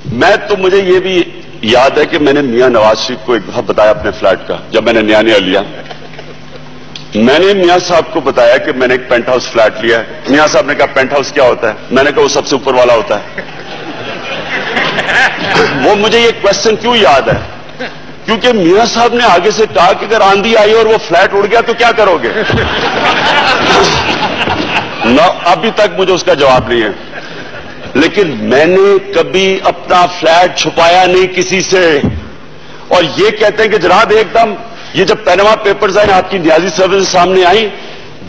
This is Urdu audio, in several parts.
میں تو مجھے یہ بھی یاد ہے کہ میں نے میاں نواز شریف کو ایک دفعہ بتایا اپنے فلیٹ کا، جب میں نے نیا لیا، میں نے میاں صاحب کو بتایا کہ میں نے ایک پینٹ ہاؤس فلیٹ لیا ہے۔ میاں صاحب نے کہا پینٹ ہاؤس کیا ہوتا ہے؟ میں نے کہا وہ سب سے اوپر والا ہوتا ہے۔ وہ مجھے یہ کوشچن کیوں یاد ہے؟ کیونکہ میاں صاحب نے آگے سے کہا کہ اگر آندھی آئی اور وہ فلیٹ اڑ گیا تو کیا کرو گے؟ ابھی تک مجھے اس کا جواب نہیں ہے، لیکن میں نے کبھی اپنا فلیٹ چھپایا نہیں کسی سے۔ اور یہ کہتے ہیں کہ جناب ایک دم یہ جب پینما پیپرز آئے، آپ کی نیازی سروسز سامنے آئی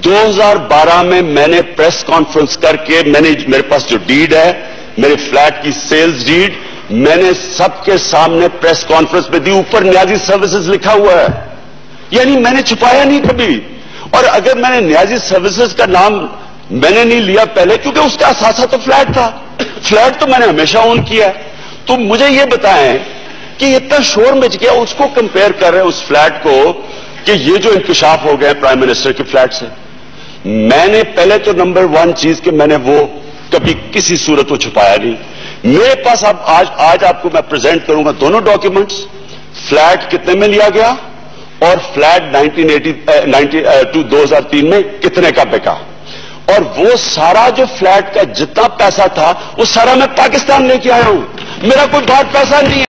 2012 میں نے پریس کانفرنس کر کے میرے پاس جو ڈیڈ ہے میرے فلیٹ کی سیلز ڈیڈ، میں نے سب کے سامنے پریس کانفرنس پہ دی، اوپر نیازی سروسز لکھا ہوا ہے، یعنی میں نے چھپایا نہیں کبھی۔ اور اگر میں نے نیازی سروسز کا نام میں نے نہیں لیا پہلے کیونکہ اس کا اثاثہ تو فلیٹ تھا، فلیٹ تو میں نے ہمیشہ اون کیا ہے۔ تو مجھے یہ بتائیں کہ اتنا شور مچ گیا، اس کو کمپیئر کر رہے ہیں اس فلیٹ کو کہ یہ جو انکشاف ہو گئے پرائم منسٹر کے فلیٹ سے۔ میں نے پہلے تو نمبر 1 چیز کہ میں نے وہ کبھی کسی صورت کو چھپایا نہیں۔ میرے پاس اب آج آپ کو میں پریزنٹ کروں گا دونوں ڈاکیومنٹس، فلیٹ کتنے میں لیا گیا اور فلیٹ 2003 میں کتنے کا بکا، اور وہ سارا جو فلیٹ کا جتنا پیسہ تھا وہ سارا میں پاکستان لے کے آیا ہوں، میرا کوئی بہت پیسہ نہیں ہے۔